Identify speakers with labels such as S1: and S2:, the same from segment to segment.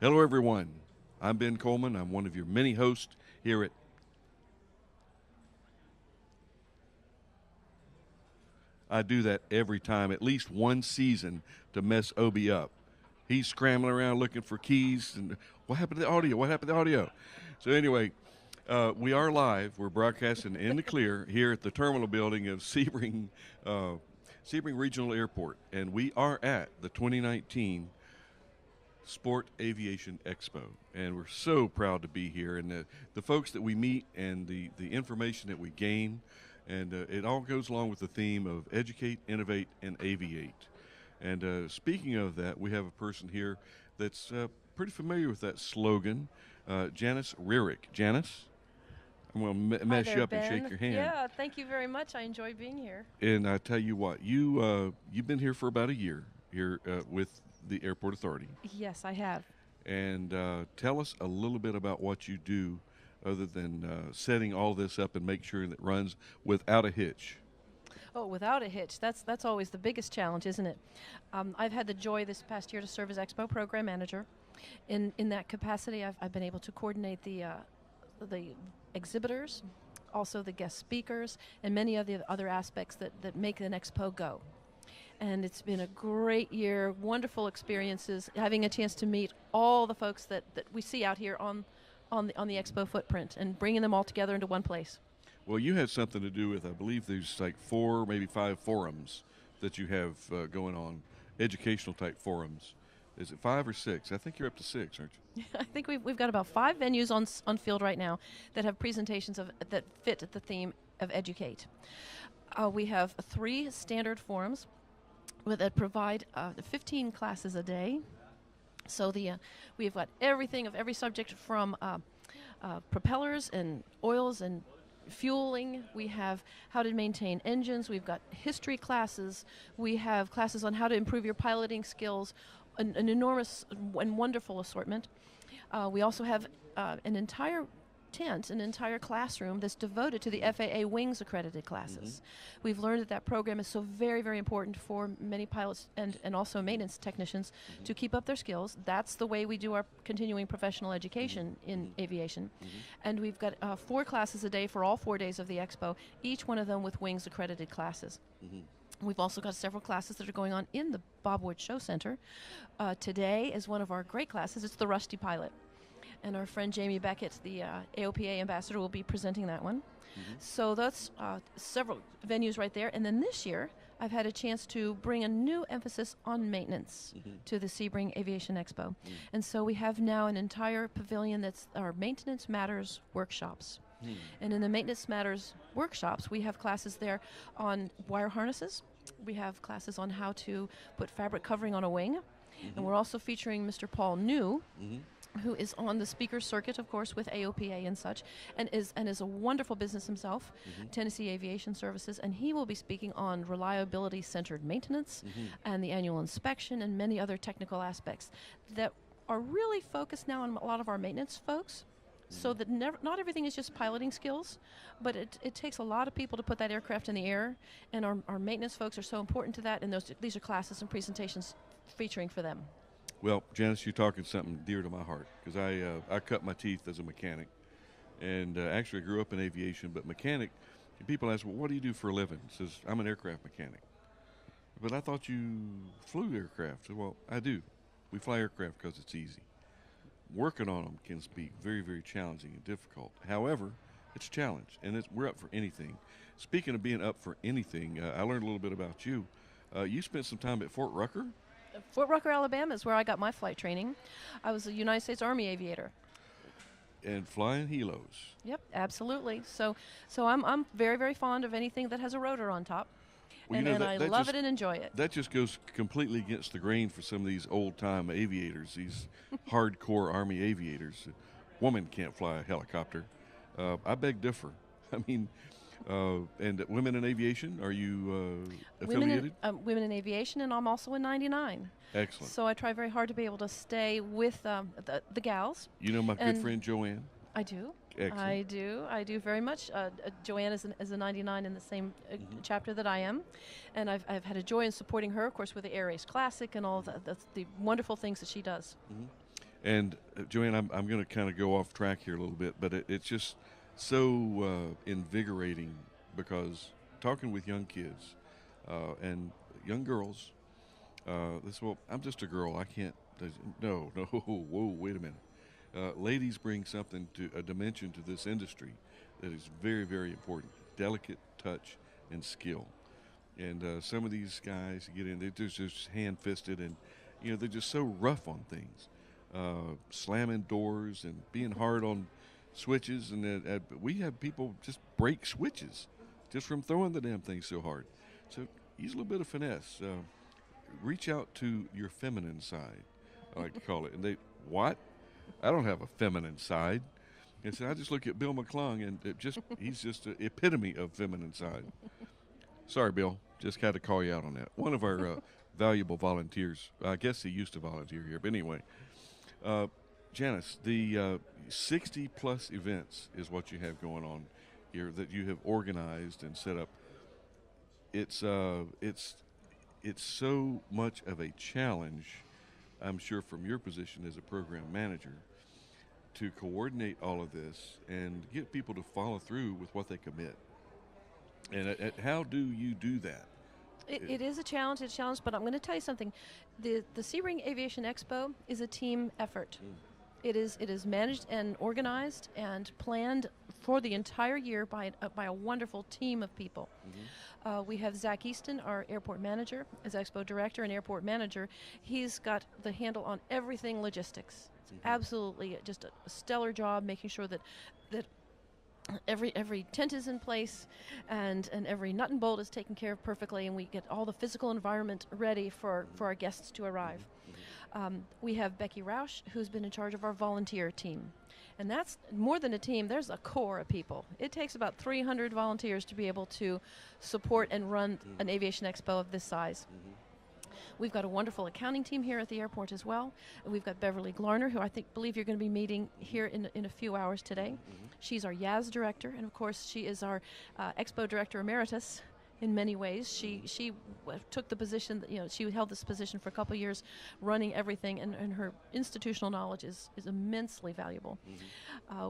S1: Hello, everyone. I'm Ben Coleman. I'm one of your many hosts here at. I do that every time, at least one season, to mess Obi up. He's scrambling around looking for keys, and what happened to the audio? What happened to the audio? So anyway, we are live. We're broadcasting in the clear here at the terminal building of Sebring Regional Airport, and we are at the 2019 Sport Aviation EXPO, and we're so proud to be here. And the folks that we meet and the information that we gain, and it all goes along with the theme of educate, innovate, and aviate. And speaking of that, we have a person here that's pretty familiar with that slogan, Janice Rearick. Janice, I'm going to mess you up
S2: Ben.
S1: and shake your hand.
S2: Yeah, thank you very much. I enjoy being here.
S1: And I tell you what, you've been here for about a year here with the Airport Authority.
S2: Yes, I have.
S1: And tell us a little bit about what you do other than setting all this up and make sure that it runs without a hitch.
S2: Oh, without a hitch. That's always the biggest challenge, isn't it? I've had the joy this past year to serve as Expo Program Manager. In that capacity, I've been able to coordinate the exhibitors, also the guest speakers, and many of the other aspects that make an Expo go. And it's been a great year, wonderful experiences, having a chance to meet all the folks that we see out here on the Expo footprint and bringing them all together into one place.
S1: Well, you had something to do with, I believe there's like 4, maybe 5 forums that you have going on, educational type forums. Is it 5 or 6? I think you're up to 6, aren't you?
S2: I think we've got about 5 venues on field right now that have presentations that fit the theme of educate. We have 3 standard forums that provide 15 classes a day. So we've got everything of every subject from propellers and oils and fueling. We have how to maintain engines. We've got history classes. We have classes on how to improve your piloting skills, an enormous and wonderful assortment. We also have an entire tent, an entire classroom that's devoted to the FAA Wings accredited classes. Mm-hmm. We've learned that program is so very, very important for many pilots and also maintenance technicians mm-hmm. to keep up their skills. That's the way we do our continuing professional education mm-hmm. in mm-hmm. aviation. Mm-hmm. And we've got 4 classes a day for all 4 days of the Expo, each one of them with Wings accredited classes. Mm-hmm. We've also got several classes that are going on in the Bob Wood Show Center. Today is one of our great classes. It's the Rusty Pilot. And our friend Jamie Beckett, the AOPA ambassador, will be presenting that one. Mm-hmm. So that's several venues right there. And then this year, I've had a chance to bring a new emphasis on maintenance mm-hmm. to the Sebring Aviation Expo. Mm-hmm. And so we have now an entire pavilion that's our Maintenance Matters workshops. Mm-hmm. And in the Maintenance Matters workshops, we have classes there on wire harnesses. We have classes on how to put fabric covering on a wing. Mm-hmm. And we're also featuring Mr. Paul New, mm-hmm. who is on the speaker circuit, of course, with AOPA and such, and is a wonderful business himself, mm-hmm. Tennessee Aviation Services, and he will be speaking on reliability-centered maintenance mm-hmm. and the annual inspection and many other technical aspects that are really focused now on a lot of our maintenance folks. So that not everything is just piloting skills, but it takes a lot of people to put that aircraft in the air, and our maintenance folks are so important to that, and these are classes and presentations featuring for them.
S1: Well, Janice, you're talking something dear to my heart, because I cut my teeth as a mechanic, and actually I grew up in aviation, but mechanic, people ask, well, what do you do for a living? It says, I'm an aircraft mechanic. But I thought you flew aircraft. Well, I do. We fly aircraft because it's easy. Working on them can be very, very challenging and difficult. However, it's a challenge, and we're up for anything. Speaking of being up for anything, I learned a little bit about you. You spent some time at Fort Rucker?
S2: Fort Rucker, Alabama is where I got my flight training. I was a United States Army aviator.
S1: And flying helos.
S2: Yep, absolutely. So I'm very, very fond of anything that has a rotor on top. Well, and I love it and enjoy it.
S1: That just goes completely against the grain for some of these old-time aviators, these hardcore Army aviators. A woman can't fly a helicopter. I beg differ. I mean, and women in aviation, are you affiliated?
S2: Women in aviation, and I'm also in 99.
S1: Excellent.
S2: So I try very hard to be able to stay with the gals.
S1: You know my good friend Joanne?
S2: I do.
S1: Excellent.
S2: I do very much. Joanne is a 99 in the same mm-hmm. chapter that I am, and I've had a joy in supporting her, of course, with the Air Race Classic and all the wonderful things that she does.
S1: Mm-hmm. And Joanne, I'm going to kind of go off track here a little bit, but it's just so invigorating because talking with young kids and young girls, well, I'm just a girl. I can't. No, no. Whoa, wait a minute. Ladies bring something to a dimension to this industry that is very, very important. Delicate touch and skill. And some of these guys get in, they're just hand-fisted, and they're just so rough on things, slamming doors and being hard on switches. And we have people just break switches just from throwing the damn thing so hard. So use a little bit of finesse. Reach out to your feminine side, I like to call it. And what? I don't have a feminine side. And so I just look at Bill McClung, and he's just an epitome of feminine side. Sorry, Bill. Just had to call you out on that. One of our valuable volunteers. I guess he used to volunteer here. But anyway, Janice, the 60-plus events is what you have going on here that you have organized and set up. It's so much of a challenge, I'm sure, from your position as a program manager, to coordinate all of this and get people to follow through with what they commit. And how do you do that?
S2: It is a challenge. It's a challenge, but I'm going to tell you something. The Sebring Aviation Expo is a team effort. It is managed and organized and planned for the entire year by a wonderful team of people. We have Zach Easton, our airport manager, as Expo director and airport manager. He's got the handle on everything logistics. It's absolutely just a stellar job making sure that every tent is in place and every nut and bolt is taken care of perfectly, and we get all the physical environment ready for our guests to arrive. We have Becky Rausch, who's been in charge of our volunteer team. And that's more than a team. There's a core of people. It takes about 300 volunteers to be able to support and run an aviation expo of this size. We've got a wonderful accounting team here at the airport as well. And we've got Beverly Glarner, who believe you're going to be meeting here in a few hours today. She's our YAS director, and of course she is our expo director emeritus in many ways. She took the position, she held this position for a couple of years running everything, and her institutional knowledge is immensely valuable.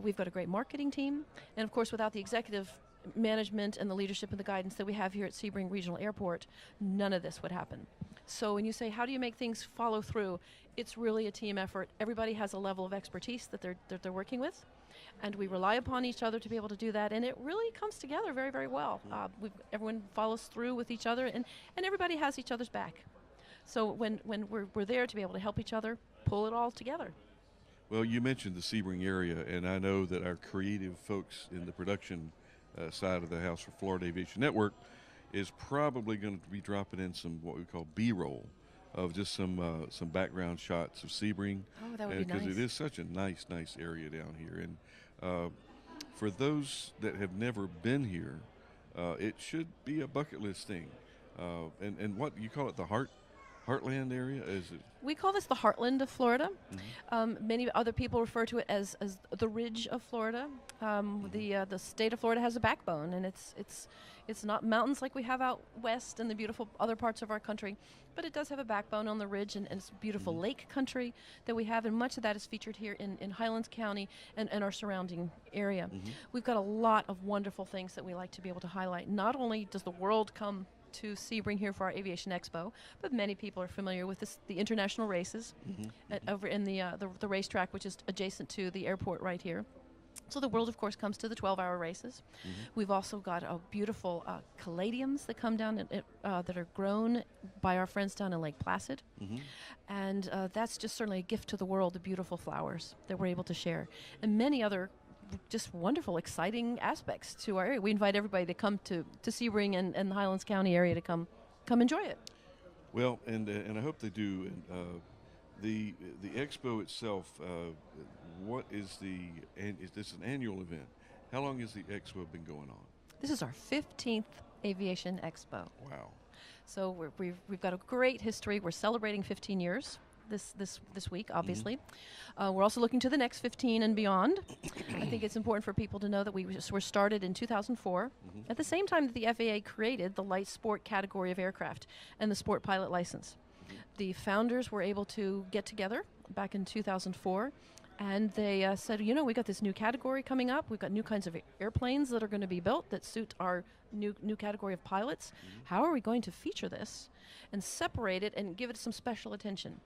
S2: We've got a great marketing team, and of course without the executive management and the leadership and the guidance that we have here at Sebring Regional Airport, none of this would happen. So when you say, how do you make things follow through, it's really a team effort. Everybody has a level of expertise that they're working with, and we rely upon each other to be able to do that, and it really comes together very, very well. Everyone follows through with each other, and everybody has each other's back. So when we're there to be able to help each other pull it all together.
S1: Well, you mentioned the Sebring area, and I know that our creative folks in the production side of the house for Florida Aviation Network is probably going to be dropping in some what we call B-roll of just some background shots of Sebring.
S2: Oh, that would be nice.
S1: Because it is such a nice area down here. And for those that have never been here, it should be a bucket list thing. And what you call it, the Heartland area? Is it?
S2: We call this the Heartland of Florida. Many other people refer to it as the Ridge of Florida. The state of Florida has a backbone, and it's not mountains like we have out west and the beautiful other parts of our country, but it does have a backbone on the ridge, and it's beautiful lake country that we have, and much of that is featured here in Highlands County and our surrounding area. We've got a lot of wonderful things that we like to be able to highlight. Not only does the world come to Sebring here for our Aviation Expo, but many people are familiar with the international races over in the racetrack, which is adjacent to the airport right here. So the world, of course, comes to the 12-hour races. We've also got beautiful caladiums that come down that are grown by our friends down in Lake Placid. And that's just certainly a gift to the world, the beautiful flowers that we're able to share. And many other just wonderful, exciting aspects to our area. We invite everybody to come to Sebring and the Highlands County area to come enjoy it.
S1: Well, and I hope they do. And the expo itself, what is is this an annual event? How long has the expo been going on?
S2: This is our 15th Aviation Expo.
S1: Wow.
S2: So we've got a great history. We're celebrating 15 years. This week, obviously. We're also looking to the next 15 and beyond. I think it's important for people to know that we were started in 2004, at the same time that the FAA created the light sport category of aircraft and the sport pilot license. The founders were able to get together back in 2004. And they said, we got this new category coming up. We've got new kinds of airplanes that are going to be built that suit our new category of pilots. How are we going to feature this and separate it and give it some special attention?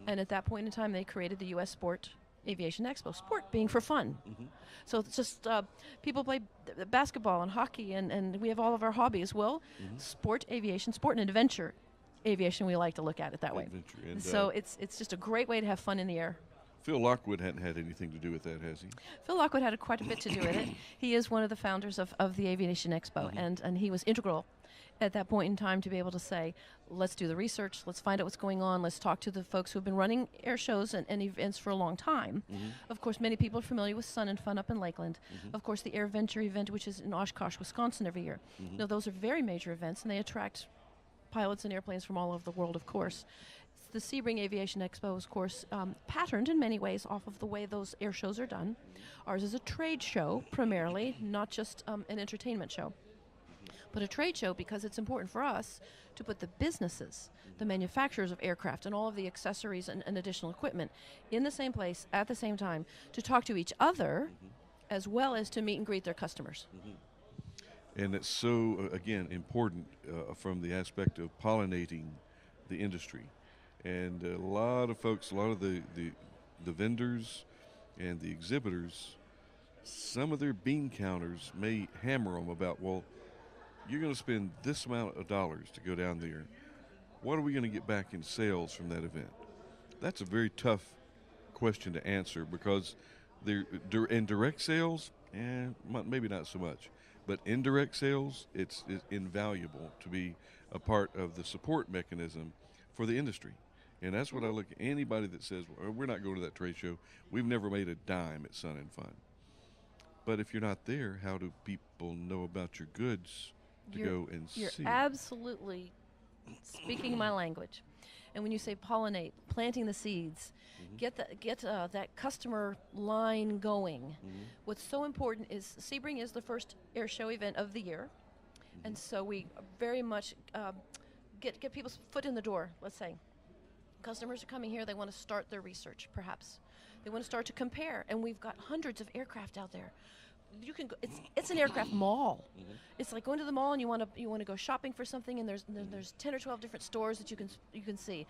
S2: And at that point in time, they created the U.S. Sport Aviation Expo. Sport being for fun. So it's just people play basketball and hockey, and we have all of our hobbies. Well, sport aviation, sport and adventure aviation, we like to look at it that way.
S1: And
S2: so it's just a great way to have fun in the air.
S1: Phil Lockwood hadn't had anything to do with that, has he?
S2: Phil Lockwood had quite a bit to do with it. He is one of the founders of the Aviation Expo, and he was integral at that point in time to be able to say, let's do the research, let's find out what's going on, let's talk to the folks who have been running air shows and events for a long time. Of course, many people are familiar with Sun and Fun up in Lakeland. Of course, the Air Venture event, which is in Oshkosh, Wisconsin every year. Now, those are very major events, and they attract pilots and airplanes from all over the world, of course. The Sebring Aviation Expo is, of course, patterned in many ways off of the way those air shows are done. Ours is a trade show, primarily, not just an entertainment show. But a trade show because it's important for us to put the businesses, the manufacturers of aircraft and all of the accessories and additional equipment in the same place at the same time to talk to each other as well as to meet and greet their customers.
S1: And it's so, again, important from the aspect of pollinating the industry. And a lot of folks, a lot of the vendors and the exhibitors, some of their bean counters may hammer them about, well, you're going to spend this amount of dollars to go down there. What are we going to get back in sales from that event? That's a very tough question to answer because in direct sales, maybe not so much. But indirect sales, it's invaluable to be a part of the support mechanism for the industry. And that's what I look at. Anybody that says, well, we're not going to that trade show, we've never made a dime at Sun and Fun. But if you're not there, how do people know about your goods to go and see?
S2: You're absolutely speaking my language. And when you say pollinate, planting the seeds, get that customer line going. What's so important is Sebring is the first air show event of the year. And so we very much get people's foot in the door, let's say. Customers are coming here, they want to start their research, perhaps. They want to start to compare, and we've got hundreds of aircraft out there. You can go, it's an aircraft mall. It's like going to the mall and you want to go shopping for something, and there's 10 or 12 different stores that you can see.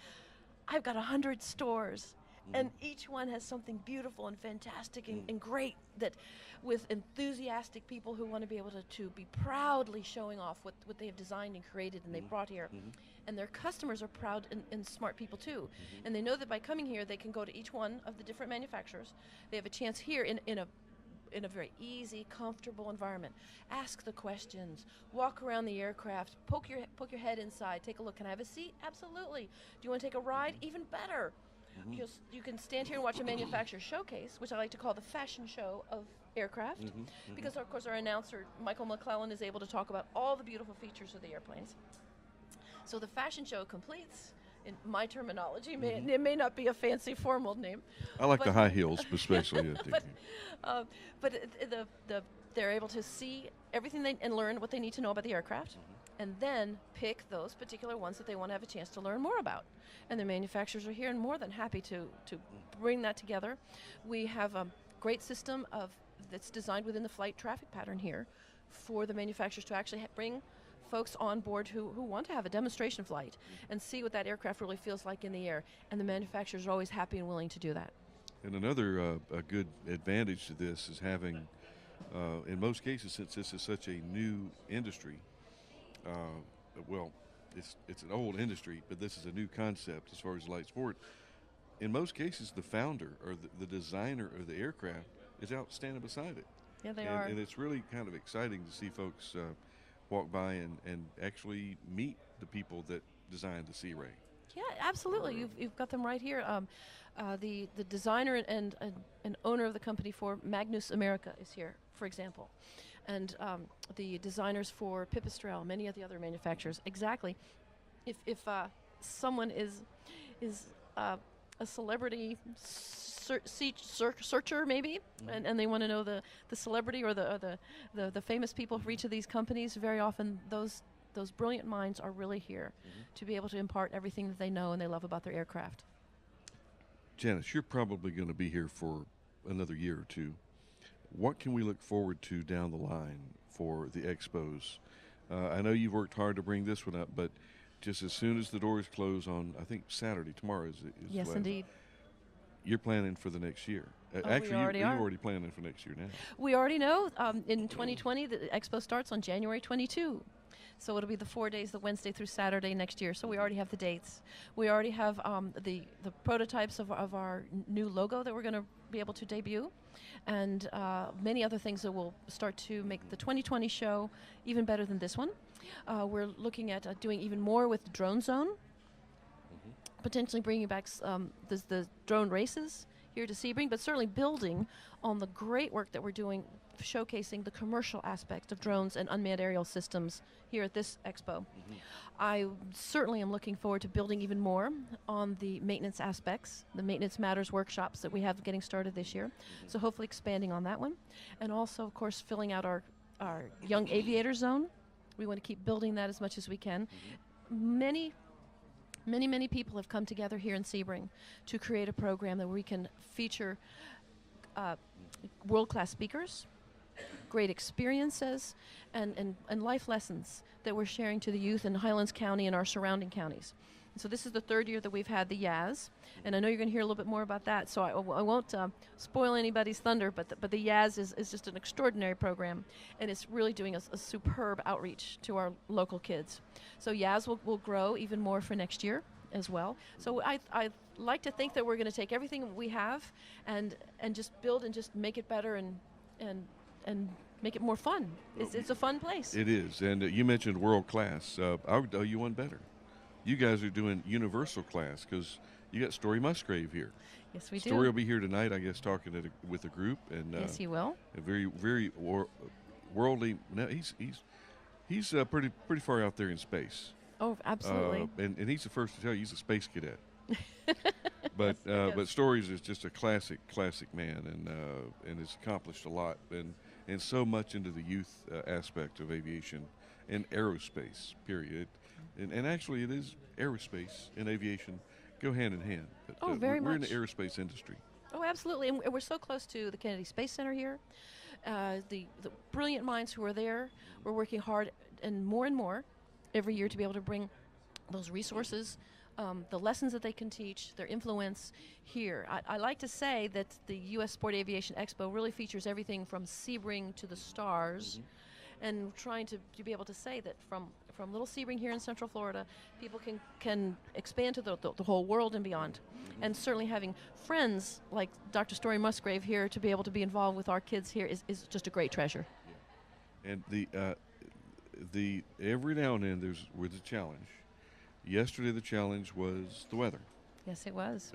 S2: I've got 100 stores, and each one has something beautiful and fantastic and great, that with enthusiastic people who want to be able to be proudly showing off what they have designed and created and they brought here. And their customers are proud and smart people too. And they know that by coming here, they can go to each one of the different manufacturers. They have a chance here in a very easy, comfortable environment. Ask the questions. Walk around the aircraft. Poke your head inside. Take a look. Can I have a seat? Absolutely. Do you want to take a ride? Even better. You can stand here and watch a manufacturer showcase, which I like to call the fashion show of aircraft, because of course our announcer Michael McClellan is able to talk about all the beautiful features of the airplanes. So the fashion show completes, in my terminology, it may not be a fancy formal name.
S1: I like the high heels, especially.
S2: They're able to see everything and learn what they need to know about the aircraft, and then pick those particular ones that they want to have a chance to learn more about. And the manufacturers are here and more than happy to bring that together. We have a great system that's designed within the flight traffic pattern here for the manufacturers to actually bring folks on board who want to have a demonstration flight and see what that aircraft really feels like in the air. And the manufacturers are always happy and willing to do that.
S1: And another a good advantage to this is having, in most cases, since this is such a new industry, it's an old industry, but this is a new concept as far as light sport. In most cases, the founder or the designer of the aircraft is out standing beside it.
S2: Yeah, they are.
S1: And it's really kind of exciting to see folks walk by and actually meet the people that designed the Sea Ray.
S2: Yeah, absolutely. You've got them right here. The designer and owner of the company for Magnus America is here, for example. And the designers for Pipistrel, many of the other manufacturers. Exactly. If someone is a celebrity searcher, maybe, and they want to know the celebrity or the famous people for each of these companies, very often those brilliant minds are really here to be able to impart everything that they know and they love about their aircraft.
S1: Janice, you're probably going to be here for another year or two. What can we look forward to down the line for the expos? I know you've worked hard to bring this one up, but just as soon as the doors close on, I think Saturday, tomorrow is
S2: Yes,
S1: last,
S2: indeed.
S1: you're planning for the next year.
S2: We already
S1: you're
S2: are.
S1: already planning for next year now.
S2: We already know in 2020 the expo starts on January 22. So it'll be the 4 days, the Wednesday through Saturday next year. So we already have the dates. We already have the prototypes of our new logo that we're going to be able to debut, and many other things that will start to make the 2020 show even better than this one. We're looking at doing even more with the Drone Zone, potentially bringing back the drone races here to Sebring, but certainly building on the great work that we're doing showcasing the commercial aspect of drones and unmanned aerial systems here at this expo. I certainly am looking forward to building even more on the maintenance aspects, the Maintenance Matters workshops that we have getting started this year. So hopefully expanding on that one. And also, of course, filling out our Young Aviator Zone. We want to keep building that as much as we can. Many people have come together here in Sebring to create a program that we can feature world-class speakers, great experiences, and life lessons that we're sharing to the youth in Highlands County and our surrounding counties. And so this is the third year that we've had the YAZ, and I know you're going to hear a little bit more about that, so I won't spoil anybody's thunder, but the YAZ is just an extraordinary program, and it's really doing a superb outreach to our local kids. So YAZ will grow even more for next year as well. So I like to think that we're going to take everything we have and just build and just make it better and make it more fun. It's a fun place.
S1: It is, and you mentioned world class. I would tell you one better. You guys are doing universal class because you got Story Musgrave here.
S2: Yes, we do.
S1: Story will be here tonight, I guess, talking with a group, and
S2: yes, he will.
S1: A very worldly. No, he's pretty far out there in space.
S2: Oh, absolutely.
S1: And he's the first to tell you he's a space cadet. But Stories is just a classic man, and has accomplished a lot and so much into the youth aspect of aviation and aerospace. Period. And actually, it is aerospace and aviation go hand in hand. But,
S2: very much.
S1: We're in the aerospace industry.
S2: Oh, absolutely. And we're so close to the Kennedy Space Center here. The brilliant minds who are there, we're working hard and more every year to be able to bring those resources, the lessons that they can teach, their influence here. I like to say that the U.S. Sport Aviation Expo really features everything from Sebring to the stars, and trying to be able to say that from little Sebring here in Central Florida, people can expand to the whole world and beyond. And certainly having friends like Dr. Story Musgrave here to be able to be involved with our kids here is just a great treasure.
S1: Yeah. And the every now and then there's a challenge. Yesterday the challenge was the weather.
S2: Yes, it was.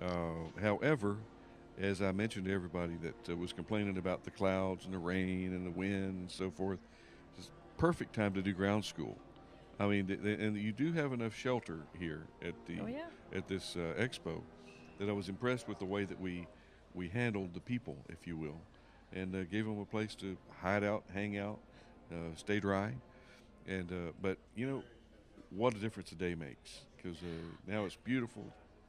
S1: However, as I mentioned to everybody that was complaining about the clouds and the rain and the wind and so forth, it's perfect time to do ground school. I mean, and you do have enough shelter here at at this expo that I was impressed with the way that we handled the people, if you will, and gave them a place to hide out, hang out, stay dry. And but you know what a difference a day makes, because now it's beautiful,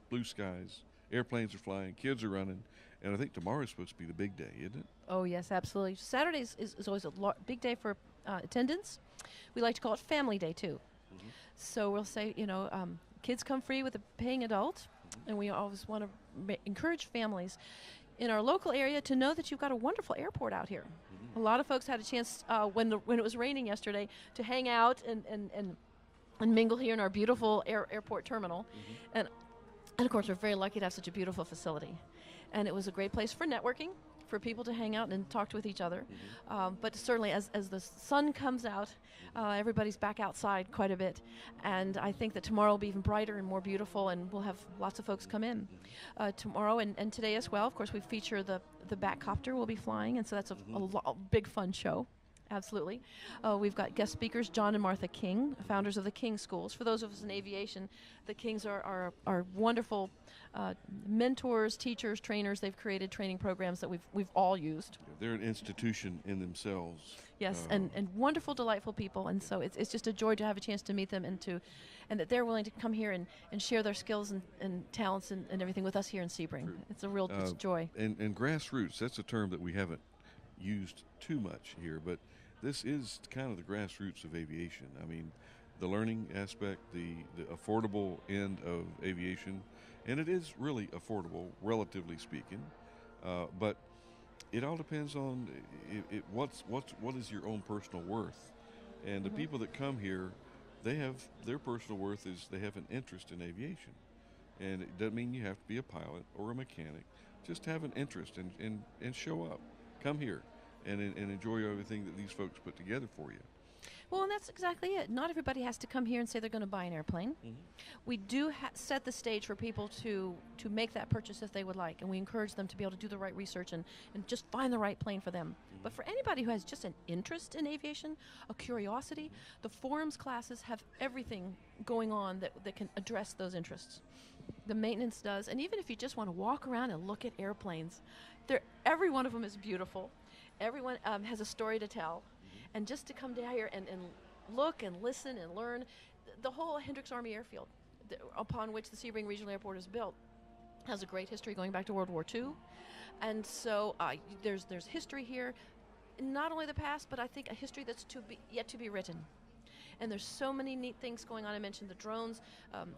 S1: blue skies, airplanes are flying, kids are running, and I think tomorrow is supposed to be the big day, isn't it?
S2: Oh yes, absolutely. Saturday is always a big day for attendance. We like to call it Family Day too. So we'll say, kids come free with a paying adult, and we always want to encourage families in our local area to know that you've got a wonderful airport out here. A lot of folks had a chance when it was raining yesterday to hang out and mingle here in our beautiful airport terminal. And of course, we're very lucky to have such a beautiful facility. And it was a great place for networking, for people to hang out and talk with each other. But certainly as the sun comes out, everybody's back outside quite a bit. And I think that tomorrow will be even brighter and more beautiful, and we'll have lots of folks come in. Tomorrow and today as well, of course, we feature the Batcopter will be flying, and so that's a big fun show Absolutely. We've got guest speakers, John and Martha King, founders of the King Schools. For those of us in aviation, the Kings are wonderful mentors, teachers, trainers. They've created training programs that we've all used.
S1: They're an institution in themselves.
S2: Yes, and wonderful, delightful people. And so it's just a joy to have a chance to meet them and that they're willing to come here and share their skills and talents and everything with us here in Sebring.
S1: True.
S2: It's a real it's a joy.
S1: And grassroots, that's a term that we haven't used too much here, but this is kind of the grassroots of aviation. I mean, the learning aspect, the affordable end of aviation, and it is really affordable, relatively speaking, but it all depends on what is your own personal worth. And the people that come here, they have their personal worth is they have an interest in aviation. And it doesn't mean you have to be a pilot or a mechanic. Just have an interest and show up. Come here and enjoy everything that these folks put together for you.
S2: Well, and that's exactly it. Not everybody has to come here and say they're going to buy an airplane. We do set the stage for people to make that purchase if they would like, and we encourage them to be able to do the right research and just find the right plane for them. But for anybody who has just an interest in aviation, a curiosity, the forums classes have everything going on that can address those interests. The maintenance does, and even if you just want to walk around and look at airplanes, every one of them is beautiful. Everyone has a story to tell. And just to come down here and look and listen and learn, the whole Hendricks Army Airfield, upon which the Sebring Regional Airport is built, has a great history going back to World War II. And so there's history here, not only the past, but I think a history that's yet to be written. And there's so many neat things going on. I mentioned the drones.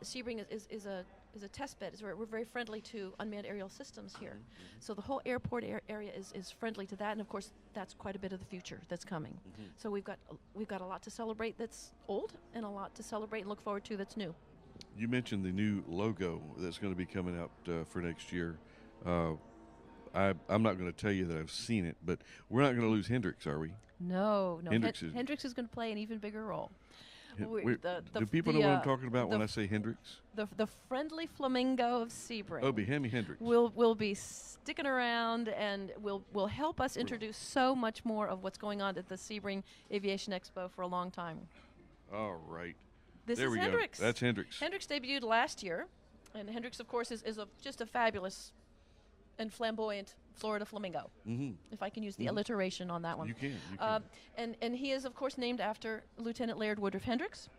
S2: Sebring is a test bed. We're very friendly to unmanned aerial systems here. So the whole airport area is friendly to that, and of course that's quite a bit of the future that's coming. So we've got a lot to celebrate that's old, and a lot to celebrate and look forward to that's new.
S1: You mentioned the new logo that's going to be coming out for next year. I'm not going to tell you that I've seen it, but we're not going to lose Hendricks, are we?
S2: No.
S1: Hendricks
S2: is going to play an even bigger role.
S1: Do people know what I'm talking about when I say Hendricks?
S2: The friendly flamingo of Sebring.
S1: Oh, Hemi Hendricks.
S2: Will be sticking around and will help us introduce so much more of what's going on at the Sebring Aviation Expo for a long time.
S1: All right.
S2: This
S1: there
S2: is
S1: we
S2: Hendricks.
S1: Go. That's Hendricks.
S2: Hendricks debuted last year, and Hendricks, of course, is just a fabulous and flamboyant Florida flamingo, if I can use the alliteration on that one.
S1: You can.
S2: And he is, of course, named after Lieutenant Laird Woodruff Hendricks,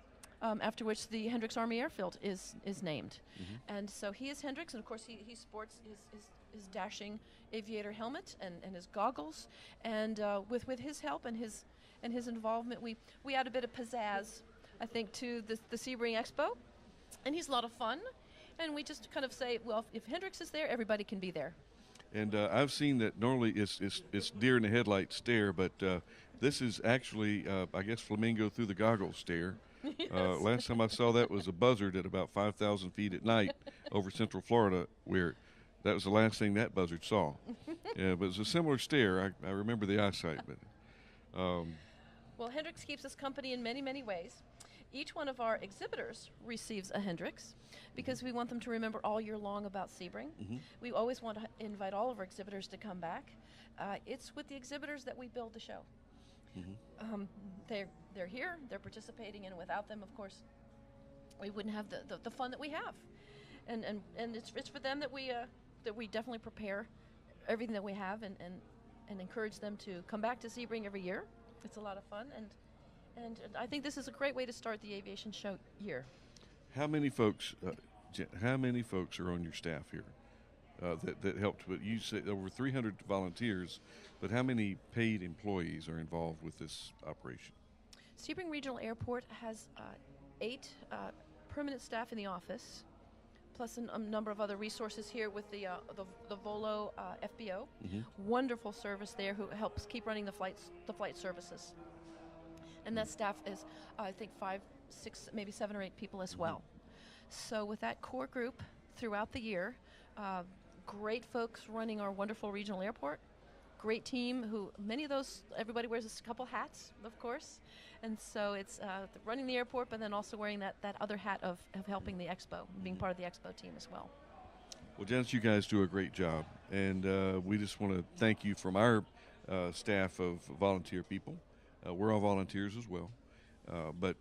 S2: after which the Hendricks Army Airfield is named. And so he is Hendricks, and of course he sports his dashing aviator helmet and his goggles. And with his help and his involvement, we add a bit of pizzazz, I think, to the Sebring Expo. And he's a lot of fun. And we just kind of say, well, if Hendricks is there, everybody can be there.
S1: And I've seen that normally it's deer in the headlight stare, but this is actually, I guess, flamingo through the goggles stare.
S2: Yes.
S1: Last time I saw that was a buzzard at about 5,000 feet at night over Central Florida, where that was the last thing that buzzard saw. Yeah, but it's a similar stare. I remember the eyesight. But
S2: well, Hendricks keeps us company in many, many ways. Each one of our exhibitors receives a Hendricks because we want them to remember all year long about Sebring. We always want to invite all of our exhibitors to come back. It's with the exhibitors that we build the show. They're here, they're participating, and without them, of course, we wouldn't have the fun that we have. And it's for them that we definitely prepare everything that we have and encourage them to come back to Sebring every year. It's a lot of fun, and I think this is a great way to start the aviation show year.
S1: How many folks are on your staff here that helped? But you said over 300 volunteers, but how many paid employees are involved with this operation?
S2: Sebring Regional Airport has 8 permanent staff in the office, plus a number of other resources here with the Volo FBO. Wonderful service there who helps keep running the flight services. And that staff is, I think, 5, 6, maybe 7 or 8 people as well. So with that core group throughout the year, great folks running our wonderful regional airport, great team who, many of those, everybody wears a couple hats, of course. And so it's running the airport, but then also wearing that other hat of helping the expo, being part of the expo team as well.
S1: Well, Janice, you guys do a great job. And we just want to thank you from our staff of volunteer people. We're all volunteers as well, but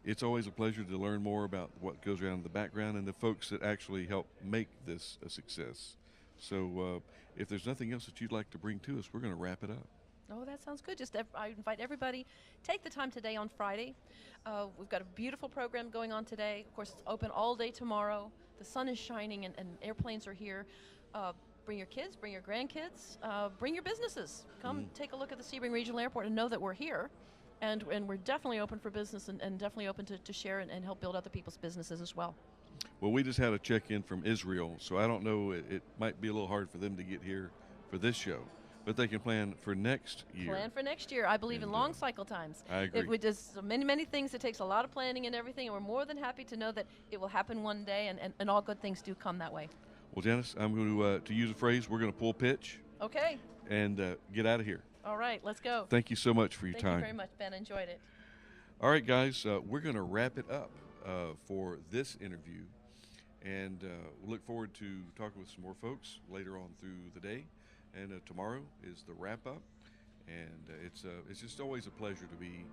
S1: it's always a pleasure to learn more about what goes around in the background and the folks that actually help make this a success. So if there's nothing else that you'd like to bring to us, we're going to wrap it up.
S2: Oh, that sounds good. I invite everybody, take the time today on Friday. We've got a beautiful program going on today. Of course, it's open all day tomorrow. The sun is shining and airplanes are here. Bring your kids, bring your grandkids, bring your businesses. Come take a look at the Sebring Regional Airport and know that we're here. And we're definitely open for business and definitely open to share and help build other people's businesses as well.
S1: Well, we just had a check-in from Israel, so I don't know, it might be a little hard for them to get here for this show, but they can plan for next year.
S2: Plan for next year. I believe in long cycle times.
S1: I agree.
S2: There's so many things. It takes a lot of planning and everything, and we're more than happy to know that it will happen one day, and all good things do come that way.
S1: Well, Janice, I'm going to use a phrase, we're going to pull pitch.
S2: Okay.
S1: And get out of here.
S2: All right, let's go.
S1: Thank you so much for your time.
S2: Thank you very much, Ben. Enjoyed it.
S1: All right, guys, we're going to wrap it up for this interview. And we look forward to talking with some more folks later on through the day. And tomorrow is the wrap-up. And it's just always a pleasure to be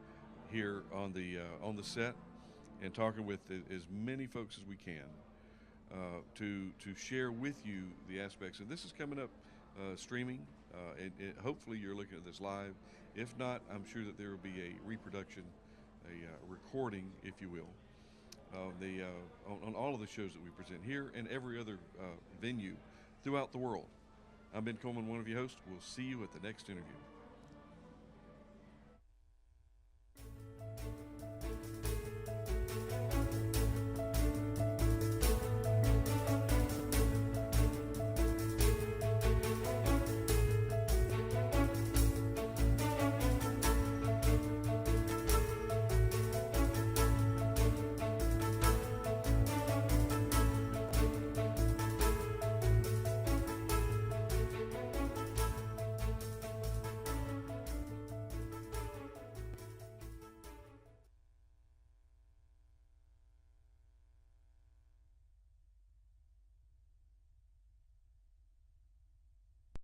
S1: here on the set and talking with as many folks as we can to share with you the aspects. And this is coming up streaming. And hopefully you're looking at this live. If not, I'm sure that there will be a reproduction, a recording, if you will, on all of the shows that we present here and every other venue throughout the world. I'm Ben Coleman, one of your hosts. We'll see you at the next interview.